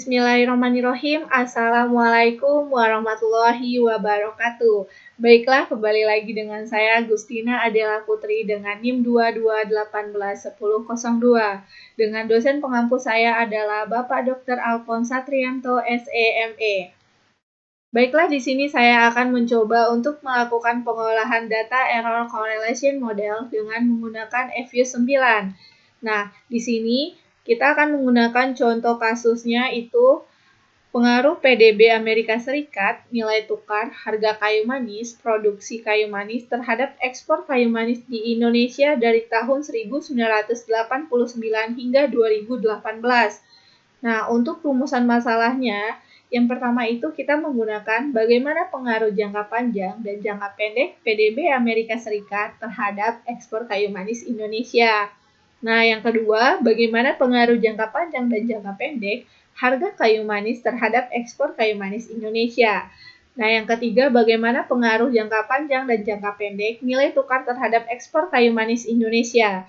Bismillahirrahmanirrahim. Assalamualaikum warahmatullahi wabarakatuh. Baiklah, kembali lagi dengan saya Gustina Adela Putri dengan NIM 22181002. Dengan dosen pengampu saya adalah Bapak Dr. Alphonse Satrianto, SEME. Baiklah, di sini saya akan mencoba untuk melakukan pengolahan data error correlation model dengan menggunakan FU9. Nah, di sini kita akan menggunakan contoh kasusnya itu pengaruh PDB Amerika Serikat, nilai tukar, harga kayu manis, produksi kayu manis terhadap ekspor kayu manis di Indonesia dari tahun 1989 hingga 2018. Nah, untuk rumusan masalahnya, yang pertama itu kita menggunakan bagaimana pengaruh jangka panjang dan jangka pendek PDB Amerika Serikat terhadap ekspor kayu manis Indonesia. Nah, yang kedua, bagaimana pengaruh jangka panjang dan jangka pendek harga kayu manis terhadap ekspor kayu manis Indonesia. Nah, yang ketiga, bagaimana pengaruh jangka panjang dan jangka pendek nilai tukar terhadap ekspor kayu manis Indonesia.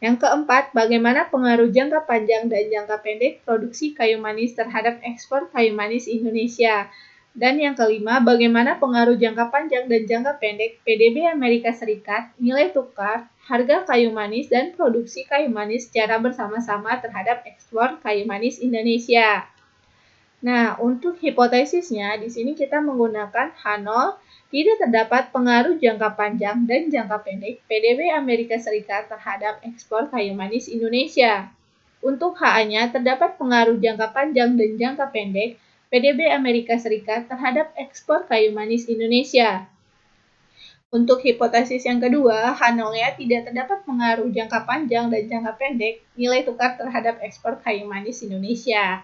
Yang keempat, bagaimana pengaruh jangka panjang dan jangka pendek produksi kayu manis terhadap ekspor kayu manis Indonesia. Dan yang kelima, bagaimana pengaruh jangka panjang dan jangka pendek PDB Amerika Serikat, nilai tukar, harga kayu manis, dan produksi kayu manis secara bersama-sama terhadap ekspor kayu manis Indonesia. Nah, untuk hipotesisnya, di sini kita menggunakan H0, tidak terdapat pengaruh jangka panjang dan jangka pendek PDB Amerika Serikat terhadap ekspor kayu manis Indonesia. Untuk HA-nya, terdapat pengaruh jangka panjang dan jangka pendek PDB Amerika Serikat terhadap ekspor kayu manis Indonesia. Untuk hipotesis yang kedua, H0-nya tidak terdapat pengaruh jangka panjang dan jangka pendek nilai tukar terhadap ekspor kayu manis Indonesia.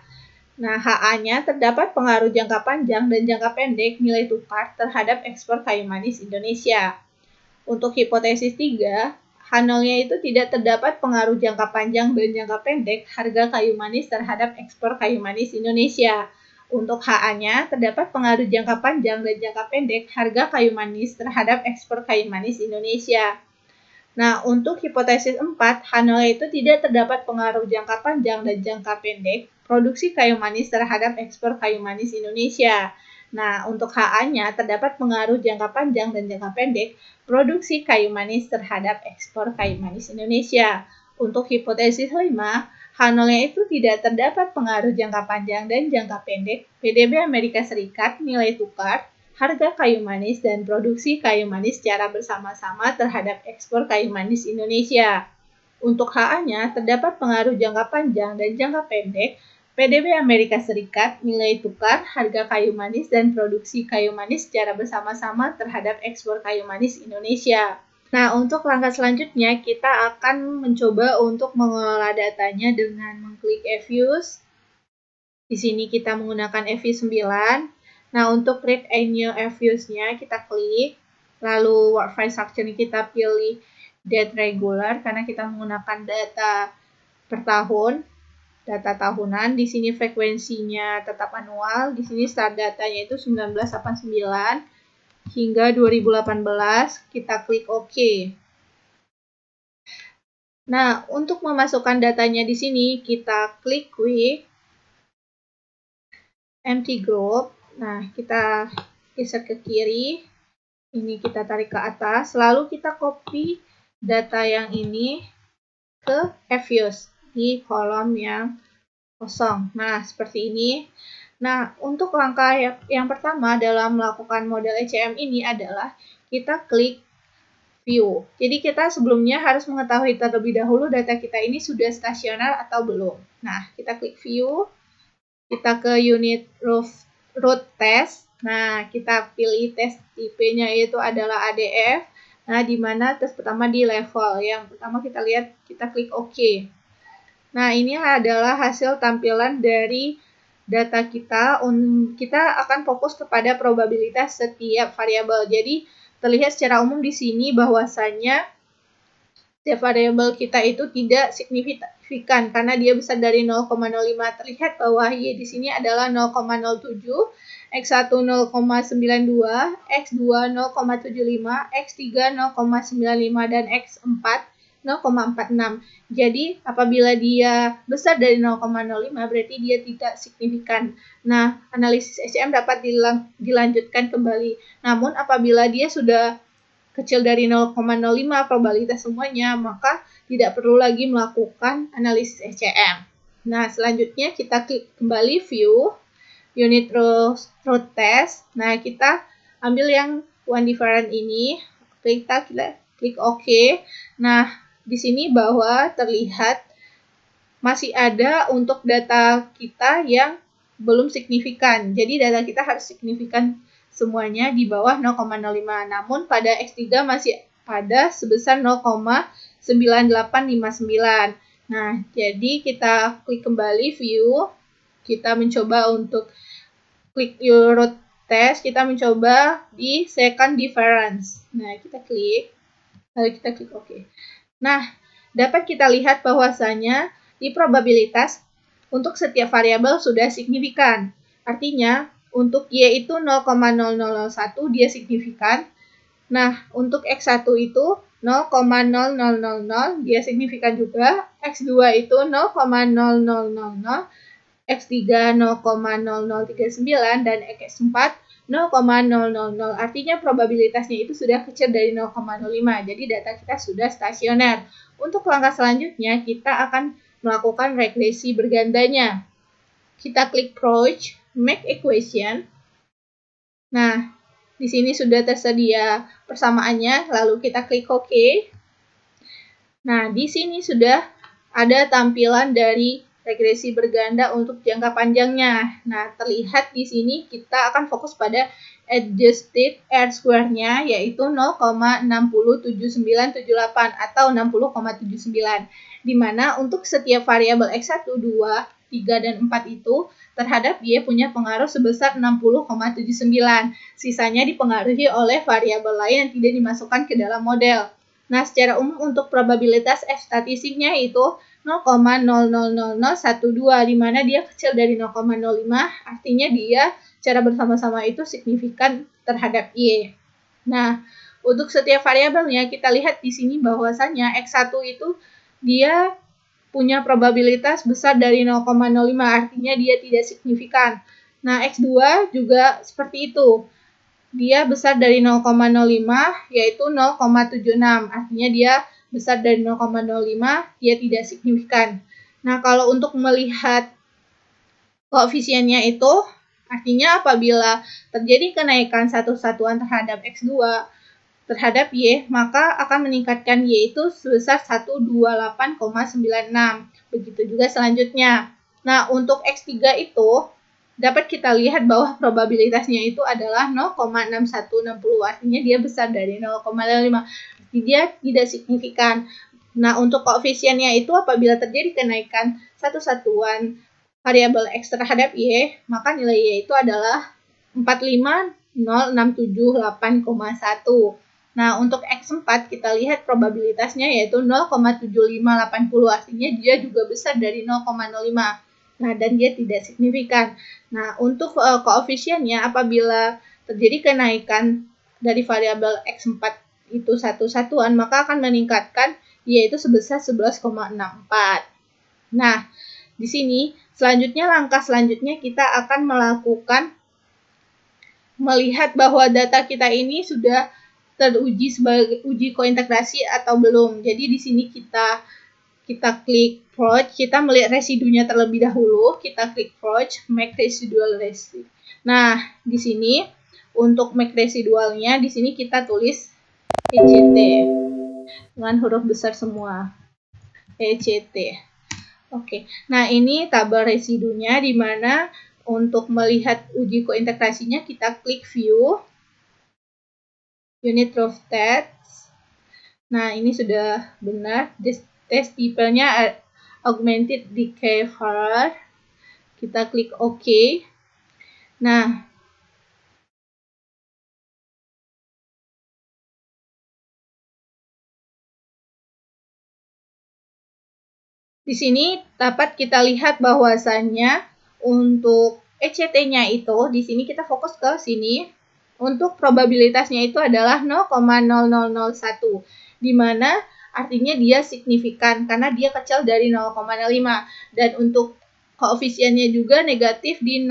Nah, HA-nya terdapat pengaruh jangka panjang dan jangka pendek nilai tukar terhadap ekspor kayu manis Indonesia. Untuk hipotesis 3, H0-nya itu tidak terdapat pengaruh jangka panjang dan jangka pendek harga kayu manis terhadap ekspor kayu manis Indonesia. Untuk HA-nya terdapat pengaruh jangka panjang dan jangka pendek harga kayu manis terhadap ekspor kayu manis Indonesia. Nah, untuk hipotesis 4, H0 itu tidak terdapat pengaruh jangka panjang dan jangka pendek produksi kayu manis terhadap ekspor kayu manis Indonesia. Nah, untuk HA-nya terdapat pengaruh jangka panjang dan jangka pendek produksi kayu manis terhadap ekspor kayu manis Indonesia. Untuk hipotesis 5, H0-nya itu tidak terdapat pengaruh jangka panjang dan jangka pendek PDB Amerika Serikat, nilai tukar, harga kayu manis, dan produksi kayu manis secara bersama-sama terhadap ekspor kayu manis Indonesia. Untuk HA-nya, terdapat pengaruh jangka panjang dan jangka pendek PDB Amerika Serikat, nilai tukar, harga kayu manis, dan produksi kayu manis secara bersama-sama terhadap ekspor kayu manis Indonesia. Nah, untuk langkah selanjutnya, kita akan mencoba untuk mengelola datanya dengan mengklik FUs. Di sini kita menggunakan FU9. Nah, untuk create a new FUs-nya kita klik, lalu workflow structure kita pilih date regular karena kita menggunakan data per tahun, data tahunan. Di sini frekuensinya tetap manual, di sini start datanya itu 1989 hingga 2018, kita klik OK. Nah, untuk memasukkan datanya di sini kita klik quick empty group. Nah, kita geser ke kiri, ini kita tarik ke atas, lalu kita copy data yang ini ke FUs di kolom yang kosong. Nah, seperti ini. Nah, untuk langkah yang pertama dalam melakukan model ECM ini adalah kita klik view. Jadi kita sebelumnya harus mengetahui terlebih dahulu data kita ini sudah stasioner atau belum. Nah, kita klik view. Kita ke unit root test. Nah, kita pilih tes tipe-nya yaitu adalah ADF. Nah, di mana tes pertama di level. Yang pertama kita lihat, kita klik OK. Nah, ini adalah hasil tampilan dari data kita. Kita akan fokus kepada probabilitas setiap variabel. Jadi, terlihat secara umum di sini bahwasannya setiap variabel kita itu tidak signifikan karena dia besar dari 0,05. Terlihat bahwa Y di sini adalah 0,07, X1 0,92, X2 0,75, X3 0,95, dan X4 0,46. Jadi apabila dia besar dari 0,05 berarti dia tidak signifikan. Nah, analisis ECM dapat dilanjutkan kembali. Namun apabila dia sudah kecil dari 0,05 probabilitas semuanya, maka tidak perlu lagi melakukan analisis ECM. Nah, selanjutnya kita klik kembali view, unit truth test. Nah, kita ambil yang one different ini, kita klik OK. Nah, di sini bawah terlihat masih ada untuk data kita yang belum signifikan. Jadi data kita harus signifikan semuanya di bawah 0,05. Namun pada X3 masih ada sebesar 0,9859. Nah, jadi kita klik kembali view. Kita mencoba untuk klik root test. Kita mencoba di second difference. Nah, kita klik. Lalu kita klik OK. Nah, dapat kita lihat bahwasanya di probabilitas untuk setiap variabel sudah signifikan. Artinya, untuk Y itu 0,0001 dia signifikan. Nah, untuk X1 itu 0,0000 dia signifikan juga. X2 itu 0,0000, X3 0,0039, dan X4 0,000. Artinya probabilitasnya itu sudah kecil dari 0,05. Jadi data kita sudah stasioner. Untuk langkah selanjutnya kita akan melakukan regresi bergandanya. Kita klik approach, make equation. Nah, di sini sudah tersedia persamaannya, lalu kita klik OK. Nah, di sini sudah ada tampilan dari regresi berganda untuk jangka panjangnya. Nah, terlihat di sini kita akan fokus pada adjusted R-square-nya yaitu 0,607978 atau 60,79. Di mana untuk setiap variabel X1, 2, 3, dan 4 itu terhadap Y punya pengaruh sebesar 60,79. Sisanya dipengaruhi oleh variabel lain yang tidak dimasukkan ke dalam model. Nah, secara umum untuk probabilitas F statistiknya itu 0,00012, di mana dia kecil dari 0,05, artinya dia secara bersama-sama itu signifikan terhadap Y. Nah, untuk setiap variabelnya kita lihat di sini bahwasanya X1 itu dia punya probabilitas besar dari 0,05, artinya dia tidak signifikan. Nah, X2 juga seperti itu. Dia besar dari 0,05 yaitu 0,76, artinya dia besar dari 0,05, dia tidak signifikan. Nah, kalau untuk melihat koefisiennya itu, artinya apabila terjadi kenaikan satu satuan terhadap X2 terhadap Y, maka akan meningkatkan Y itu sebesar 128,96. Begitu juga selanjutnya. Nah, untuk X3 itu, dapat kita lihat bahwa probabilitasnya itu adalah 0,6160, artinya dia besar dari 0,5. Dia tidak signifikan. Nah, untuk koefisiennya itu apabila terjadi kenaikan satu satuan variabel X terhadap Y, maka nilai Y itu adalah 45067,8,1. Nah, untuk X4 kita lihat probabilitasnya yaitu 0,7580, artinya dia juga besar dari 0,05. Nah, dan dia tidak signifikan. Nah, untuk koefisiennya apabila terjadi kenaikan dari variabel X4 itu satu satuan, maka akan meningkatkan yaitu sebesar 11,64. Nah, di sini selanjutnya langkah selanjutnya kita akan melihat bahwa data kita ini sudah teruji sebagai uji kointegrasi atau belum. Jadi di sini kita klik approach, kita melihat residunya terlebih dahulu, kita klik approach, make residual residue. Nah, di sini untuk make residualnya di sini kita tulis ECT dengan huruf besar semua. ECT. Oke. Nah, ini tabel residunya di mana untuk melihat uji kointegrasinya kita klik view, unit truth test. Nah, ini sudah benar. Test tipenya augmented decay error. Kita klik OK. Nah, di sini dapat kita lihat bahwasannya untuk ECT-nya itu di sini kita fokus ke sini. Untuk probabilitasnya itu adalah 0,0001, di mana artinya dia signifikan karena dia kecil dari 0,05. Dan untuk koefisiennya juga negatif di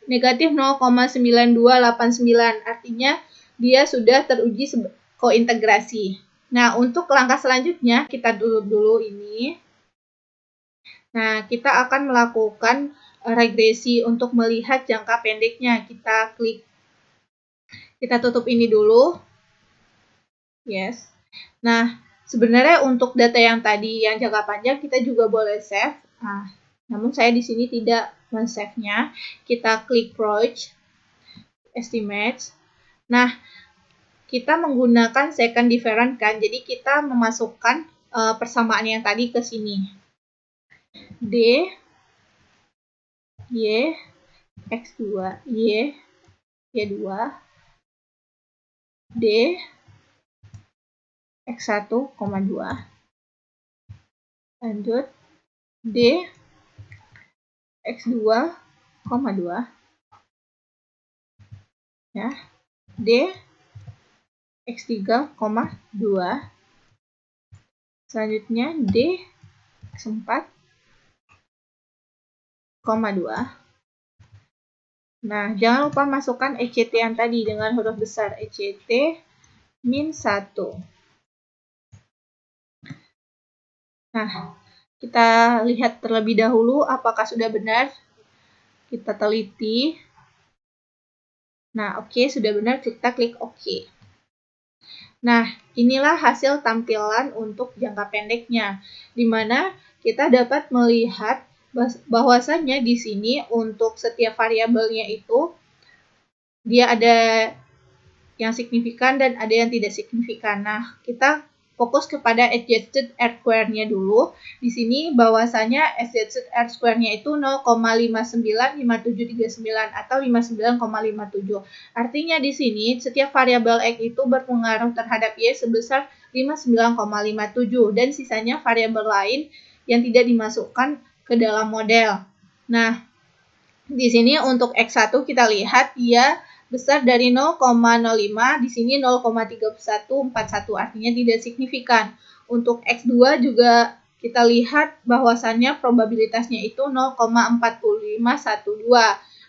negatif 0,9289, artinya dia sudah teruji kointegrasi. Nah, untuk langkah selanjutnya kita dulu ini. Nah, kita akan melakukan regresi untuk melihat jangka pendeknya. Kita tutup ini dulu. Yes. Nah, sebenarnya untuk data yang tadi yang jangka panjang kita juga boleh save. Nah, namun saya di sini tidak men-save-nya. Kita klik Project, Estimates. Nah, kita menggunakan second different kan. Jadi kita memasukkan persamaan yang tadi ke sini. D, Y, X2, Y, Y2, D, X1,2. Lanjut, D, X2,2. Ya, D, X3,2. Selanjutnya D, X4,2. Nah, jangan lupa masukkan ECT yang tadi dengan huruf besar, ECT min 1. Nah, kita lihat terlebih dahulu apakah sudah benar. Kita teliti. Nah, oke, sudah benar, kita klik OK. Nah, inilah hasil tampilan untuk jangka pendeknya, di mana kita dapat melihat bahwasannya di sini untuk setiap variabelnya itu dia ada yang signifikan dan ada yang tidak signifikan. Nah, kita fokus kepada adjusted R-square-nya dulu. Di sini bahwasanya adjusted R-square-nya itu 0,595739 atau 59,57. Artinya di sini setiap variabel X itu berpengaruh terhadap Y sebesar 59,57 dan sisanya variabel lain yang tidak dimasukkan ke dalam model. Nah, di sini untuk X1 kita lihat dia besar dari 0,05, di sini 0,3141, artinya tidak signifikan. Untuk X2 juga kita lihat bahwasannya probabilitasnya itu 0,4512,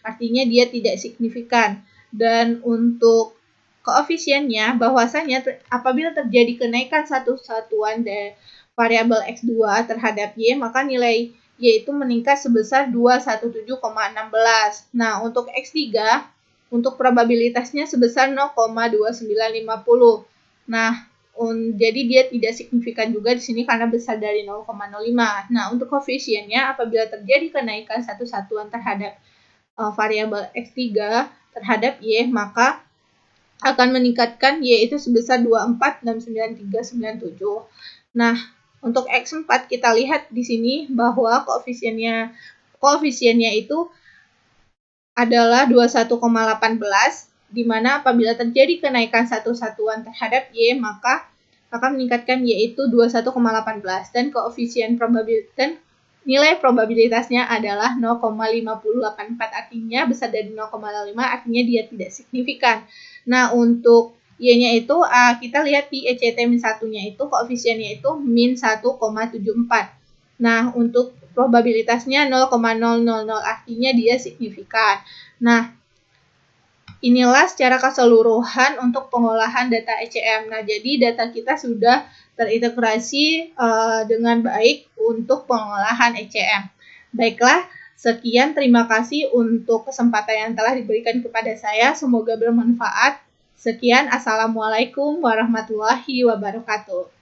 artinya dia tidak signifikan. Dan untuk koefisiennya bahwasannya apabila terjadi kenaikan satu satuan dari variabel X2 terhadap Y, maka nilai Y itu meningkat sebesar 217,16. Nah, untuk X3 untuk probabilitasnya sebesar 0,2950. Nah, jadi dia tidak signifikan juga di sini karena besar dari 0,05. Nah, untuk koefisiennya apabila terjadi kenaikan satu satuan terhadap variabel X3 terhadap Y, maka akan meningkatkan Y itu sebesar 24 dan 9397. Nah, untuk X4 kita lihat di sini bahwa koefisiennya itu adalah 21,18, di mana apabila terjadi kenaikan satu satuan terhadap Y, maka akan meningkatkan Y itu 21,18 dan koefisien probabilitas nilai probabilitasnya adalah 0,5084, artinya besar dari 0,05, artinya dia tidak signifikan. Nah, untuk Y-nya itu kita lihat di ECT min 1-nya itu koefisiennya itu min 1,74. Nah, untuk probabilitasnya 0,000, artinya dia signifikan. Nah, inilah secara keseluruhan untuk pengolahan data ECM. Nah, jadi data kita sudah terintegrasi dengan baik untuk pengolahan ECM. Baiklah, sekian, terima kasih untuk kesempatan yang telah diberikan kepada saya. Semoga bermanfaat. Sekian, Assalamualaikum warahmatullahi wabarakatuh.